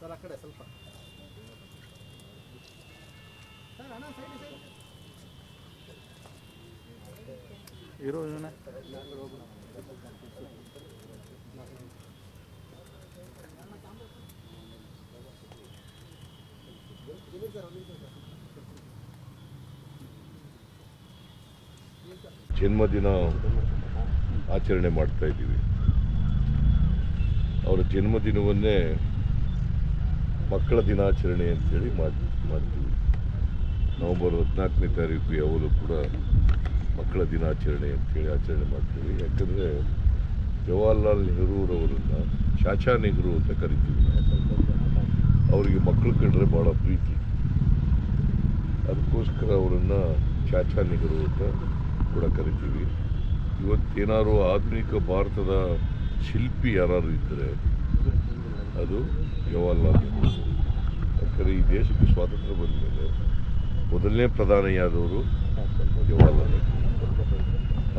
Sir ಆ ಕಡೆ ಸ್ವಲ್ಪ ಇರೋ ಜನ್ಮದಿನ ಆಚರಣೆ ಮಾಡ್ತಾ ಇದ್ದೀವಿ. ಅವರ ಜನ್ಮದಿನವನ್ನೇ ಮಕ್ಕಳ ದಿನಾಚರಣೆ ಅಂತೇಳಿ ಮಾಡ್ತೀವಿ. ನವೆಂಬರ್ 14ನೇ ತಾರೀಕು ಯಾವಾಗಲೂ ಕೂಡ ಮಕ್ಕಳ ದಿನಾಚರಣೆ ಅಂತೇಳಿ ಆಚರಣೆ ಮಾಡ್ತೀವಿ. ಯಾಕಂದರೆ ಜವಾಹರ್ಲಾಲ್ ನೆಹರೂರವರನ್ನು ಚಾಚಾ ನೆಹರು ಅಂತ ಕರಿತೀವಿ. ಅವರಿಗೆ ಮಕ್ಕಳು ಕಂಡ್ರೆ ಭಾಳ ಪ್ರೀತಿ, ಅದಕ್ಕೋಸ್ಕರ ಅವರನ್ನು ಚಾಚಾ ನೆಹರು ಅಂತ ಕೂಡ ಕರಿತೀವಿ. ಇವತ್ತೇನಾದ್ರು ಆಧುನಿಕ ಭಾರತದ ಶಿಲ್ಪಿ ಯಾರು ಇದ್ದರೆ ಅದು ಜವಾಹರ್ಲಾಲ್ ನೆಹರು. ಯಾಕಂದರೆ ಈ ದೇಶಕ್ಕೆ ಸ್ವಾತಂತ್ರ್ಯ ಬಂದ ಮೇಲೆ ಮೊದಲನೇ ಪ್ರಧಾನಿಯಾದವರು ಜವಾಹರ್ಲಾಲ್ ನೆಹರು.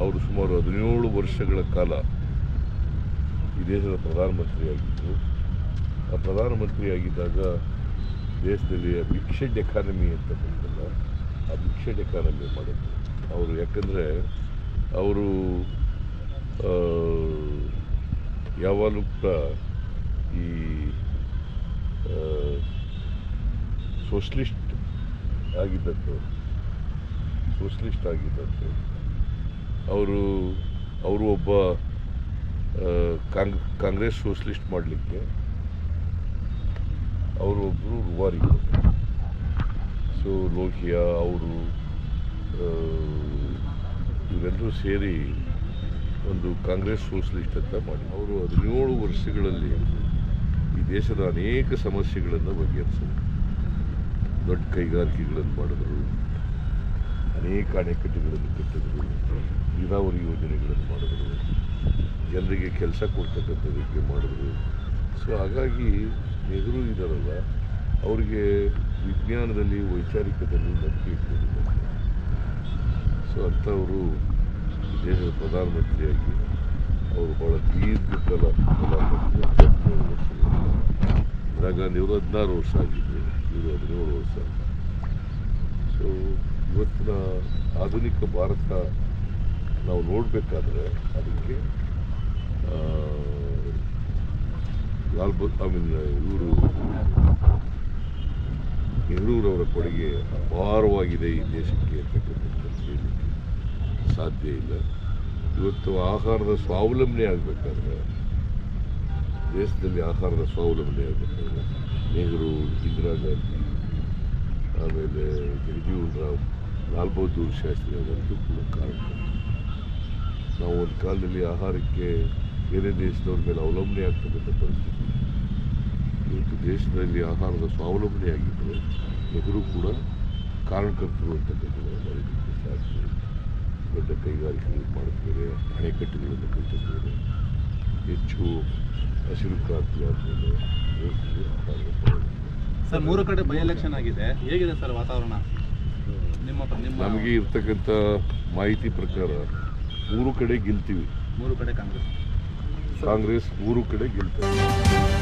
ಅವರು ಸುಮಾರು 17 ವರ್ಷಗಳ ಕಾಲ ಈ ದೇಶದ ಪ್ರಧಾನಮಂತ್ರಿಯಾಗಿದ್ದರು. ಆ ಪ್ರಧಾನಮಂತ್ರಿಯಾಗಿದ್ದಾಗ ದೇಶದಲ್ಲಿ ಮಿಕ್ಸೆಡ್ ಎಕಾನಮಿ ಅಂತ ಬಂತಲ್ಲ, ಆ ಮಿಕ್ಸೆಡ್ ಎಕಾನಮಿ ಮಾಡಿದ್ರು ಅವರು. ಯಾಕಂದರೆ ಅವರು ಯಾವಾಗಲೂ ಕೂಡ ಈ ಸೋಷಲಿಸ್ಟ್ ಆಗಿದ್ದದ್ದು ಅವರು ಒಬ್ಬ ಕಾಂಗ್ರೆಸ್ ಸೋಷಲಿಸ್ಟ್ ಮಾಡಲಿಕ್ಕೆ ಅವರು ಒಬ್ಬರು ರೂವಾರಿಗಳು. ಸೊ ಲೋಹಿಯಾ ಅವರು ಇವರೆಲ್ಲರೂ ಸೇರಿ ಒಂದು ಕಾಂಗ್ರೆಸ್ ಸೋಷಲಿಸ್ಟ್ ಅಂತ ಮಾಡಿ ಅವರು 17 ವರ್ಷಗಳಲ್ಲಿ ಈ ದೇಶದ ಅನೇಕ ಸಮಸ್ಯೆಗಳನ್ನು ಬಗೆಹರಿಸಿದರು. ದೊಡ್ಡ ಕೈಗಾರಿಕೆಗಳನ್ನು ಮಾಡಿದ್ರು, ಅನೇಕ ಅಣೆಕಟ್ಟುಗಳನ್ನು ಕಟ್ಟಿದ್ರು, ನೀರಾವರಿ ಯೋಜನೆಗಳನ್ನು ಮಾಡಿದ್ರು, ಜನರಿಗೆ ಕೆಲಸ ಕೊಡ್ತಕ್ಕಂಥದ್ದಕ್ಕೆ ಮಾಡಿದ್ರು. ಸೊ ಹಾಗಾಗಿ ನೆಹರು ಇದ್ದಾರಲ್ಲ, ಅವರಿಗೆ ವಿಜ್ಞಾನದಲ್ಲಿ ವೈಚಾರಿಕದಲ್ಲಿ ನಂಬಿಕೆ ಇಟ್ಕೊಂಡಿದ್ದಾರೆ. ಸೊ ಅಂಥವರು ದೇಶದ ಪ್ರಧಾನಮಂತ್ರಿಯಾಗಿ ಅವರು ಭಾಳ ದೀರ್ಘಕಾಲ ಪ್ರಧಾನಮಂತ್ರಿ. ಇಂದಿರಾ ಗಾಂಧಿ ಅವರು 16 ವರ್ಷ ಆಗಿದ್ದರು, ಇವರು 17 ವರ್ಷ. ಸೊ ಇವತ್ತಿನ ಆಧುನಿಕ ಭಾರತ ನಾವು ನೋಡಬೇಕಾದ್ರೆ ಅದಕ್ಕೆ ಇವರು ನೆಹರೂರವರ ಕೊಡುಗೆ ಅಪಾರವಾಗಿದೆ ಈ ದೇಶಕ್ಕೆ ಅಂತಕ್ಕಂಥದ್ದು ಹೇಳಲಿಕ್ಕೆ ಸಾಧ್ಯ ಇಲ್ಲ. ಇವತ್ತು ಆಹಾರದ ಸ್ವಾವಲಂಬನೆ ಆಗಬೇಕಾದ್ರೆ, ದೇಶದಲ್ಲಿ ಆಹಾರದ ಸ್ವಾವಲಂಬನೆ ಆಗಬೇಕಾದ್ರೆ ನೆಹರು, ಇಂದಿರಾ ಗಾಂಧಿ, ಆಮೇಲೆ ಜಗಜೀವನ್ ರಾಮ್, ಲಾಲ್ ಬಹದ್ದೂರ್ ಶಾಸ್ತ್ರಿ ಅವರಂತೂ ಕೂಡ ಕಾರಣ. ನಾವು ಒಂದು ಕಾಲದಲ್ಲಿ ಆಹಾರಕ್ಕೆ ಬೇರೆ ದೇಶದವ್ರ ಮೇಲೆ ಅವಲಂಬನೆ ಆಗ್ತಕ್ಕಂಥ ಪರಿಸ್ಥಿತಿ. ಇವತ್ತು ದೇಶದಲ್ಲಿ ಆಹಾರದ ಸ್ವಾವಲಂಬನೆ ಆಗಿದ್ದರೆ ನೆಹರು ಕೂಡ ಕಾರಣಕರ್ತರು ಅಂತಕ್ಕಂಥದ್ದು ಮರೀಲಿಕ್ಕೆ ಸಾಧ್ಯ. ದೊಡ್ಡ ಕೈಗಾರಿಕೆಗಳು ಮಾಡಿದ್ದಾರೆ, ಅಣೆಕಟ್ಟುಗಳನ್ನು ಕಟ್ಟಿದ್ದಾರೆ, ಹೆಚ್ಚು ಹಸಿರು ಕ್ರಾಂತಿ ಆದಮೇಲೆ ಸರ್ 3 ಕಡೆ ಬೈ ಎಲೆಕ್ಷನ್ ಆಗಿದೆ, ಹೇಗಿದೆ ಸರ್ ವಾತಾವರಣ? ನಮಗೆ ಇರ್ತಕ್ಕಂಥ ಮಾಹಿತಿ ಪ್ರಕಾರ 3 ಕಡೆ ಗೆಲ್ತೀವಿ. 3 ಕಡೆ ಕಾಂಗ್ರೆಸ್ 3 ಕಡೆ ಗೆಲ್ತೀವಿ.